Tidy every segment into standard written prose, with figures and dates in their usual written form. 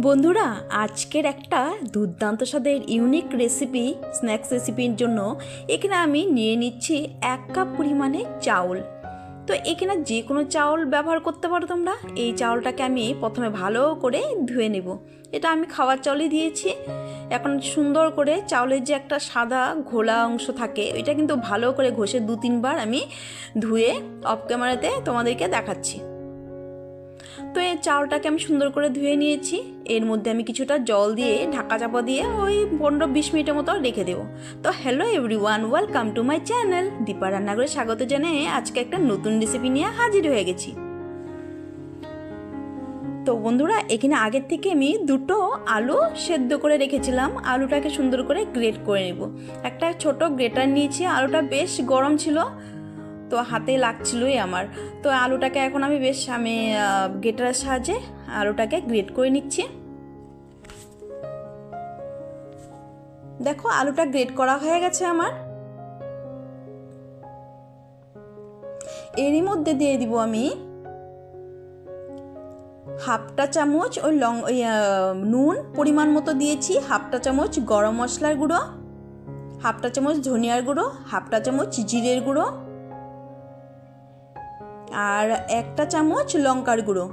বন্ধুরা, আজকের একটা দুর্দান্ত স্বাদের ইউনিক রেসিপি, স্ন্যাক্স রেসিপির জন্য এখানে আমি নিয়ে নিচ্ছি 1 কাপ পরিমাণে চাউল। তো এখানে যে কোনো চাউল ব্যবহার করতে পারো তোমরা। এই চাউলটাকে আমি প্রথমে ভালো করে ধুয়ে নেব। এটা আমি খাওয়ার চাউলই দিয়েছি। এখন সুন্দর করে চাউলের যে একটা সাদা ঘোলা অংশ থাকে, এটা কিন্তু ভালো করে ঘষে 2-3 বার আমি ধুয়ে অফ ক্যামেরাতে তোমাদেরকে দেখাচ্ছি। তো এই চাউলটাকে আমি সুন্দর করে ধুয়ে নিয়েছি। এর মধ্যে আমি কিছুটা জল দিয়ে ঢাকা চাপা দিয়ে ওই 15-20 মিনিটের মতো রেখে দেবো। তো hello everyone, welcome to my channel. Dipa রান্নাঘরে স্বাগত জানিয়ে আজকে একটা নতুন রেসিপি নিয়ে হাজির হয়ে গেছি। তো বন্ধুরা, এখানে আগের থেকে আমি 2টো আলু সেদ্ধ করে রেখেছিলাম। আলুটাকে সুন্দর করে গ্রেট করে নেব। একটা ছোট গ্রেটার নিয়েছি। আলুটা বেশ গরম ছিল, তো হাতে লাগছিলই আমার। তো আলুটাকে এখন আমি গ্রেটারের সাহায্যে আলুটাকে গ্রেট করে নিচ্ছি। দেখো, আলুটা গ্রেট করা হয়ে গেছে আমার। এরই মধ্যে দিয়ে দিব আমি হাফটা চামচ নুন পরিমাণ মতো দিয়েছি, হাফটা চামচ গরম মশলার গুঁড়ো, হাফটা চামচ ধনিয়ার গুঁড়ো, হাফটা চামচ জিরের গুঁড়ো, আর 1টা চামচ লঙ্কার গুঁড়ো।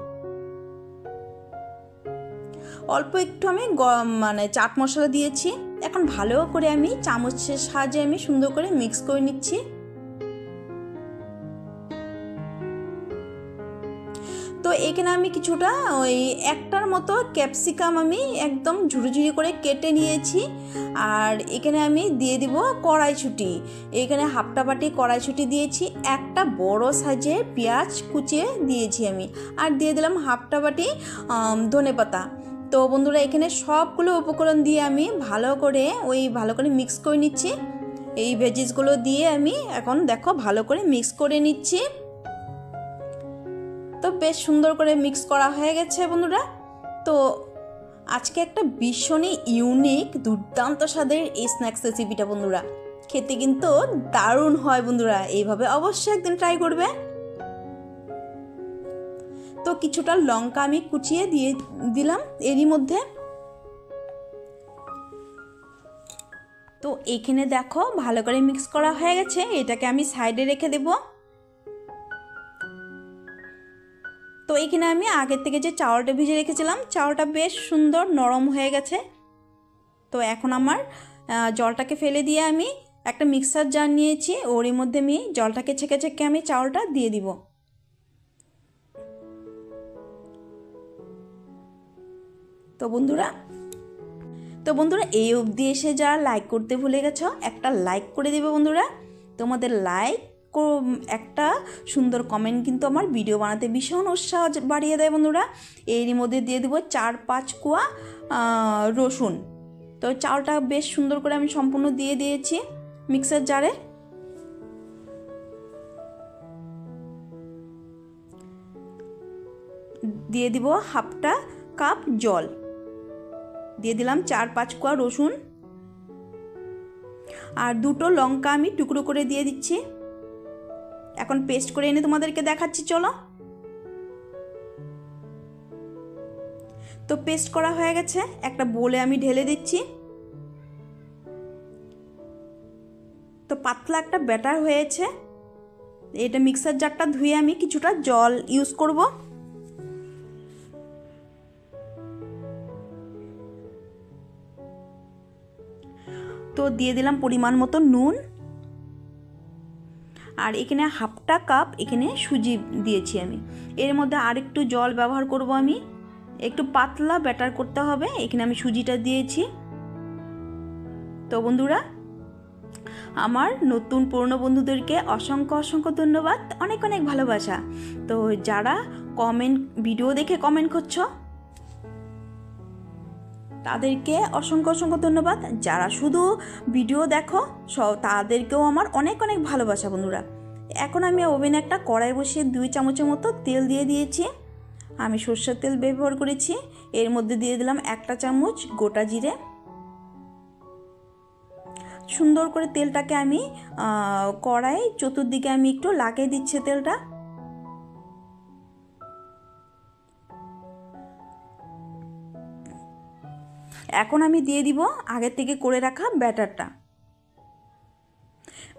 অল্প একটু আমি চাট মশলা দিয়েছি। এখন ভালো করে আমি চামচের সাহায্যে আমি সুন্দর করে মিক্স করে নিচ্ছি। তো এখানে আমি কিছুটা ওই 1টার মতো ক্যাপসিকাম আমি একদম ঝুড়ি করে কেটে নিয়েছি। আর এখানে আমি দিয়ে দিব কড়াইশুঁটি। এখানে হাফটা বাটি কড়াইশুঁটি দিয়েছি। একটা বড় সাইজের পেঁয়াজ কুচিয়ে দিয়েছি আমি। আর দিয়ে দিলাম হাফটা বাটি ধনেপাতা। তো বন্ধুরা, এখানে সবগুলো উপকরণ দিয়ে আমি ভালো করে মিক্স করে নিচ্ছি। এই ভেজিসগুলো দিয়ে আমি এখন দেখো ভালো করে মিক্স করে নিচ্ছি। তো বেশ সুন্দর করে মিক্স করা হয়ে গেছে বন্ধুরা। তো আজকে একটা ভীষণই ইউনিক দুর্দান্ত স্বাদের এই স্ন্যাক্স রেসিপিটা বন্ধুরা, খেতে কিন্তু দারুণ হয় বন্ধুরা। এইভাবে অবশ্যই একদিন ট্রাই করবে। তো কিছুটা লঙ্কা আমি কুচিয়ে দিয়ে দিলাম এরই মধ্যে। তো এইখানে দেখো ভালো করে মিক্স করা হয়ে গেছে। এটাকে আমি সাইডে রেখে দেবো। তো এইখানে আমি আগের থেকে যে চাউলটা ভিজে রেখেছিলাম, চাউলটা বেশ সুন্দর নরম হয়ে গেছে। তো এখন আমার জলটাকে ফেলে দিয়ে আমি একটা মিক্সার জার নিয়েছি। ওরই মধ্যে আমি জলটাকে ছেঁকে ছেঁকে আমি চাউলটা দিয়ে দিব। তো বন্ধুরা এই অবধি এসে যারা লাইক করতে ভুলে গেছো, একটা লাইক করে দেবে বন্ধুরা। তোমাদের লাইক একটা সুন্দর কমেন্ট কিন্তু আমার ভিডিও বানাতে ভীষণ উৎসাহ বাড়িয়ে দেয় বন্ধুরা। এরই মধ্যে দিয়ে দেবো 4-5 কোয়া রসুন। তো চালটা বেশ সুন্দর করে আমি সম্পূর্ণ দিয়ে দিয়েছি মিক্সার জারে। দিয়ে দিব হাফটা কাপ জল, দিয়ে দিলাম 4-5 কোয়া রসুন, আর 2টো লঙ্কা আমি টুকরো করে দিয়ে দিচ্ছি। এখন পেস্ট করে এনে তোমাদেরকে দেখাচ্ছি, চলো। তো পেস্ট করা হয়ে গেছে, একটা বোলে আমি ঢেলে দিচ্ছি। তো পাতলা একটা ব্যাটার হয়েছে। এটা মিক্সার জারটা ধুয়ে আমি কিছুটা জল ইউজ করব। তো দিয়ে দিলাম পরিমাণ মতো নুন, আর এখানে হাফটা কাপ এখানে সুজি দিয়েছি আমি। এর মধ্যে আরেকটু জল ব্যবহার করব আমি, একটু পাতলা ব্যাটার করতে হবে। এখানে আমি সুজিটা দিয়েছি। তো বন্ধুরা, আমার নতুন পুরনো বন্ধুদেরকে অসংখ্য ধন্যবাদ, অনেক ভালোবাসা। তো যারা ভিডিও দেখে কমেন্ট করছো তাদেরকে অসংখ্য ধন্যবাদ। যারা শুধু ভিডিও দেখো তাদেরকেও আমার অনেক ভালোবাসা বন্ধুরা। এখন আমি ওভেনে একটা কড়াই বসিয়ে 2 চামচের মতো তেল দিয়ে দিয়েছি। আমি সরষের তেল ব্যবহার করেছি। এর মধ্যে দিয়ে দিলাম 1টা চামচ গোটা জিরে। সুন্দর করে তেলটাকে আমি কড়াই চতুর্দিকে আমি একটু লাগিয়ে দিচ্ছি তেলটা। এখন আমি দিয়ে দিব আগের থেকে করে রাখা ব্যাটারটা।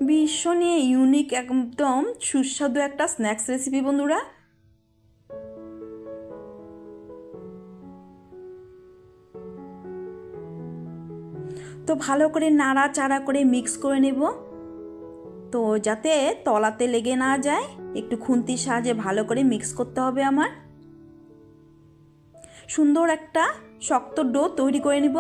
ভীষণ ইউনিক একদম সুস্বাদু একটা স্ন্যাক্স রেসিপি বন্ধুরা। তো ভালো করে নাড়াচাড়া করে মিক্স করে নেব, তো যাতে তলাতে লেগে না যায়। একটু খুন্তির সাহায্যে ভালো করে মিক্স করতে হবে আমার। সুন্দর একটা শক্ত ডো তৈরি করে নিব।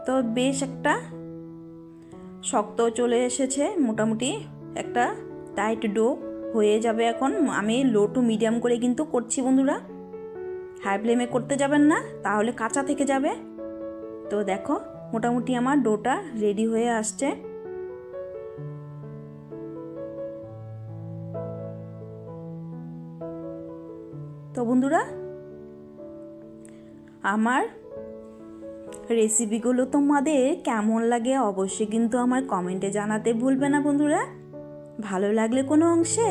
তো বেশ একটা শক্ত চলে এসেছে, মোটামুটি একটা টাইট ডো হয়ে যাবে। এখন আমি লো টু মিডিয়াম করে কিন্তু করছি বন্ধুরা, হাই ফ্লেমে করতে যাবেন না, তাহলে কাঁচা থেকে যাবে। তো দেখো মোটামুটি আমার ডোটা রেডি হয়ে আসছে। তো বন্ধুরা, আমার রেসিপিগুলো তোমাদের কেমন লাগে অবশ্যই কিন্তু আমার কমেন্টে জানাতে ভুলবে না বন্ধুরা। ভালো লাগলে কোনো অংশে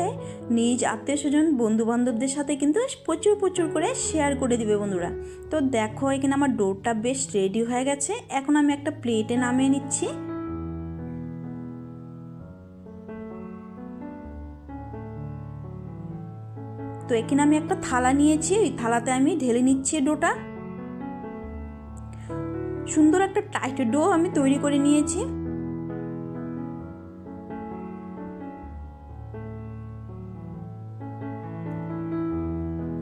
নিজ আত্মীয় স্বজন বন্ধুবান্ধবদের সাথে কিন্তু প্রচুর প্রচুর করে শেয়ার করে দিবে বন্ধুরা। তো দেখো এখানে আমার ডোটা বেশ রেডি হয়ে গেছে। এখন আমি একটা প্লেটে নামিয়ে নিচ্ছি। তো এখানে আমি একটা থালা নিয়েছি, ওই থালাতে আমি ঢেলে নিচ্ছি ডোটা। সুন্দর একটা টাইট ডো আমি তৈরি করে নিয়েছি।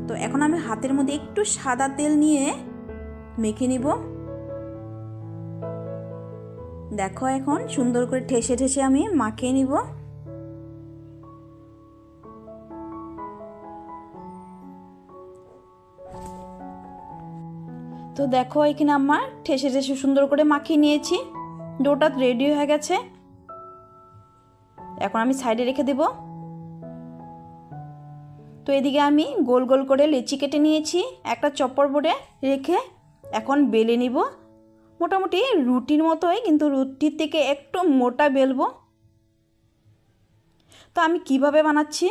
তো এখন আমি হাতের মধ্যে একটু সাদা তেল নিয়ে মেখে নিব। দেখো এখন সুন্দর করে ঠেসে ঠেসে আমি মাখিয়ে নিব। তো দেখো এখানে আমার ঠেসে ঠেসে সুন্দর করে মাখিয়ে নিয়েছি, ডোটা রেডি হয়ে গেছে। এখন আমি সাইডে রেখে দেব। তো এদিকে আমি গোল গোল করে লেচি কেটে নিয়েছি, একটা চপ্পর বোর্ডে রেখে এখন বেলে নিব। মোটামুটি রুটির মতোই, কিন্তু রুটির থেকে একটু মোটা বেলবো। তো আমি কিভাবে বানাচ্ছি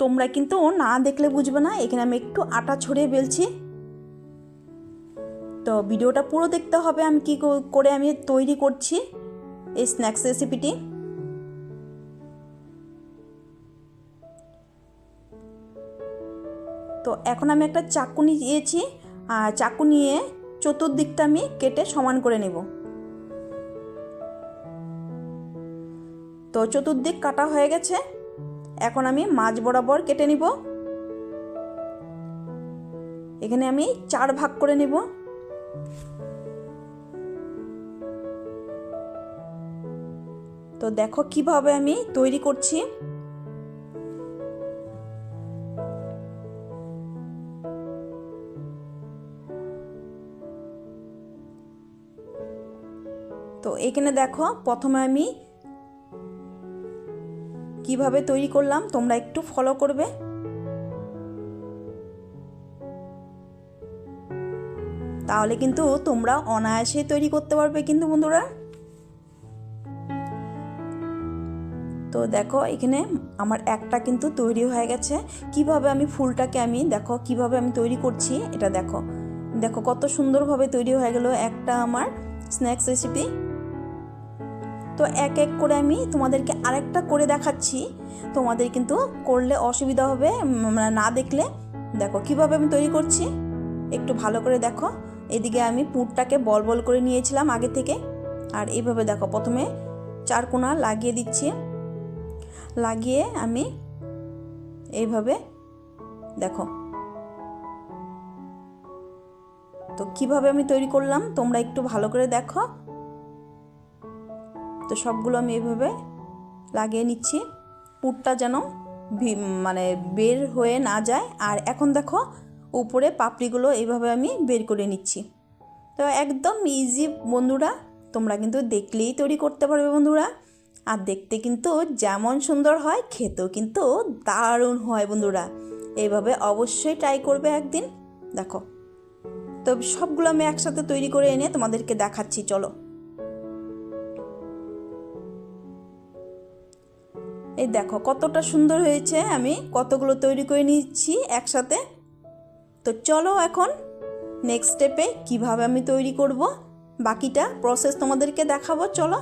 তোমরা কিন্তু না দেখলে বুঝবে না। এখানে আমি একটু আটা ছড়িয়ে বেলছি। তো ভিডিওটা পুরো দেখতে হবে আমি কি করে আমি তৈরি করছি এই স্ন্যাক্স রেসিপিটি। তো এখন আমি একটা চাকু নিয়েছি, আর চাকু নিয়ে চতুর্দিকটা আমি কেটে সমান করে নেব। তো চতুর্দিক কাটা হয়ে গেছে, এখন আমি মাঝ বরাবর কেটে নিব। এখানে আমি 4 ভাগ করে নেব। তো দেখো কিভাবে আমি তৈরি করছি। তো এখানে দেখো প্রথমে আমি কিভাবে তৈরি করলাম, তোমরা একটু ফলো করবে। তাহলে কিন্তু তোমরা অনায়াসে তৈরি করতে পারবে কিন্তু বন্ধুরা। তো দেখো এখানে আমার একটা কিন্তু তৈরি হয়ে গেছে। কিভাবে আমি ফুলটাকে আমি দেখো কিভাবে আমি তৈরি করছি, এটা দেখো দেখো কত সুন্দরভাবে তৈরি হয়ে গেল একটা আমার স্ন্যাক্স রেসিপি। তো এক এক করে আমি তোমাদেরকে আরেকটা করে দেখাচ্ছি, তোমাদের কিন্তু করলে অসুবিধা হবে না দেখলে। দেখো কিভাবে আমি তৈরি করছি, একটু ভালো করে দেখো। এদিকে আমি পুরটাকে বল বল করে নিয়েছিলাম আগে থেকে, আর এইভাবে দেখো প্রথমে 4 কোণা লাগিয়ে দিচ্ছি। লাগিয়ে আমি এইভাবে দেখো। তো কিভাবে আমি তৈরি করলাম তোমরা একটু ভালো করে দেখো। তো সবগুলো আমি এইভাবে লাগিয়ে নিচ্ছি, পুরটা যেন মানে বের হয়ে না যায়। আর এখন দেখো উপরে পাপড়িগুলো এইভাবে আমি বের করে নিচ্ছি। তো একদম ইজি বন্ধুরা, তোমরা কিন্তু দেখলেই তৈরি করতে পারবে বন্ধুরা। আর দেখতে কিন্তু যেমন সুন্দর হয়, খেতেও কিন্তু দারুণ হয় বন্ধুরা। এইভাবে অবশ্যই ট্রাই করবে একদিন। দেখো তো সবগুলো আমি একসাথে তৈরি করে এনে তোমাদেরকে দেখাচ্ছি, চলো। এই দেখো কতটা সুন্দর হয়েছে, আমি কতগুলো তৈরি করে নিচ্ছি একসাথে। তো চলো এখন নেক্সট স্টেপে কিভাবে আমি তৈরি করব বাকিটা প্রসেস তোমাদেরকে দেখাবো, চলো।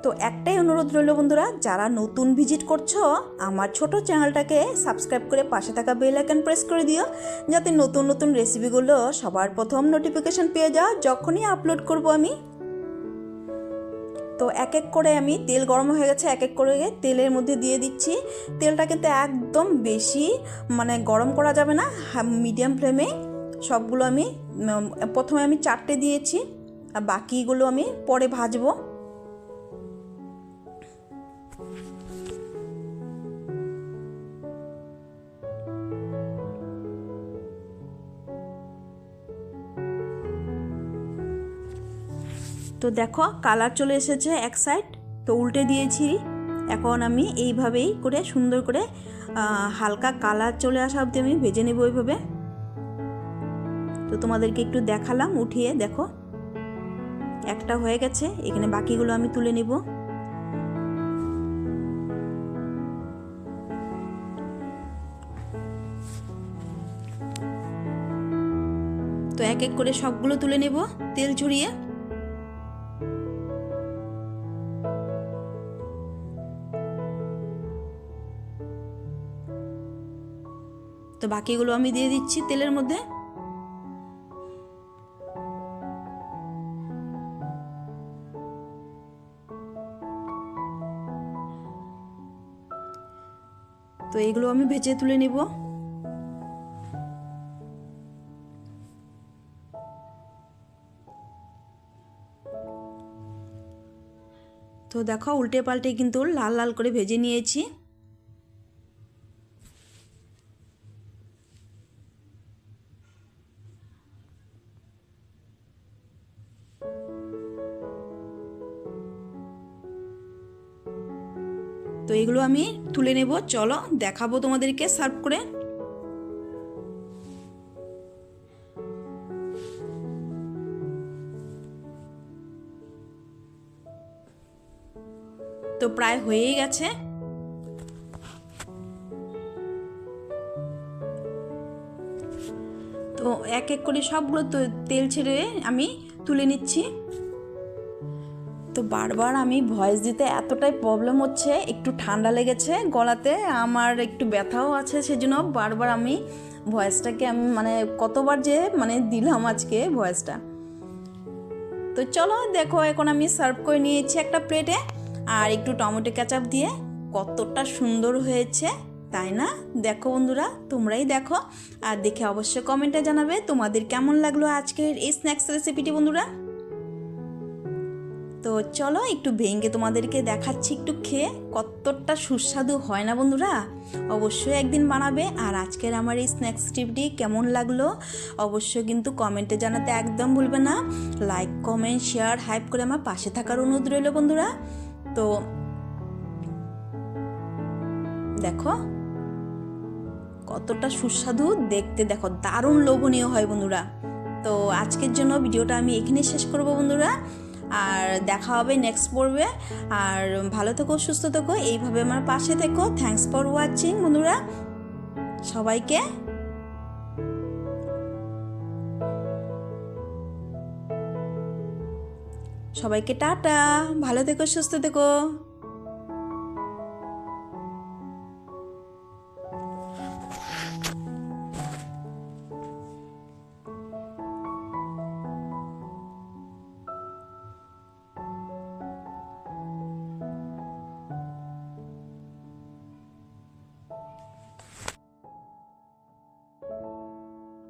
তো একটাই অনুরোধ রইল বন্ধুরা, যারা নতুন ভিজিট করছো আমার ছোট চ্যানেলটাকে সাবস্ক্রাইব করে পাশে থাকা বেল আইকন প্রেস করে দিও, যাতে নতুন নতুন রেসিপিগুলো সবার প্রথম নোটিফিকেশন পেয়ে যাও যখনই আপলোড করব আমি। তো এক এক করে আমি তেল গরম হয়ে গেছে, এক এক করে তেলের মধ্যে দিয়ে দিচ্ছি। তেলটা কিন্তু একদম বেশি মানে গরম করা যাবে না, মিডিয়াম ফ্লেমে সবগুলো আমি প্রথমে আমি 4টে দিয়েছি, আর বাকিগুলো আমি পরে ভাজবো। তো দেখো কালার চলে এসেছে এক সাইড, তো উল্টে দিয়েছি। এখন আমি এইভাবেই করে সুন্দর করে হালকা কালার চলে আসা অবধি আমি ভেজে নেব এইভাবে। তো তোমাদেরকে একটু দেখালাম উঠিয়ে, দেখো একটা হয়ে গেছে, এখানে বাকিগুলো আমি তুলে নেব। তো এক এক করে সবগুলো তুলে নেব তেল ঝরিয়ে। তো বাকিগুলো আমি দিয়ে দিচ্ছি তেলের মধ্যে। তো এগুলো আমি ভেজে তুলে নেব। তো দেখো উল্টে পাল্টে কিন্তু লাল লাল করে ভেজে নিয়েছি। তো এগুলো আমি তুলে নেব, চলো দেখাবো তোমাদেরকে সার্ভ করে। তো প্রায় হয়েই গেছে। তো এক এক করে সবগুলো তেল ছেড়ে আমি তুলে নিচ্ছি। তো বারবার আমি ভয়েস দিতে এতটাই প্রবলেম হচ্ছে, একটু ঠান্ডা লেগেছে গলাতে, আমার একটু ব্যথাও আছে, সেজন্য বারবার আমি ভয়েসটাকে আমি মানে কতবার যে মানে দিলাম আজকে ভয়েসটা। তো চলো দেখো এখন আমি সার্ভ করে নিয়েছি একটা প্লেটে, আর একটু টমেটো কেচাপ দিয়ে। কতটা সুন্দর হয়েছে তাই না? দেখো বন্ধুরা, তোমরাই দেখো, আর দেখে অবশ্যই কমেন্টে জানাবে তোমাদের কেমন লাগলো আজকের এই স্ন্যাক্স রেসিপিটি বন্ধুরা। তো চলো একটু ভেঙে তোমাদেরকে দেখাচ্ছি একটু খেয়ে, কতটা সুস্বাদু হয় না বন্ধুরা? অবশ্যই একদিন বানাবে। আর আজকের আমার এই স্ন্যাক্স রেসিপিটি কেমন লাগলো অবশ্যই কিন্তু কমেন্টে জানাতে একদম ভুলবে না। লাইক কমেন্ট শেয়ার হাইপ করে আমার পাশে থাকার অনুরোধ রইল বন্ধুরা। তো দেখো কতটা সুস্বাদু দেখতে, দেখো দারুণ লোভনীয় হয় বন্ধুরা। তো আজকের জন্য ভিডিওটা আমি এখানে শেষ করব বন্ধুরা, আর দেখা হবে নেক্সট পর্বে। আর ভালো থেকো, সুস্থ থেকো, এইভাবে আমার পাশে থেকো। থ্যাঙ্কস ফর ওয়াচিং বন্ধুরা, সবাইকে সবাইকে টাটা, ভালো থেকো, সুস্থ থেকো।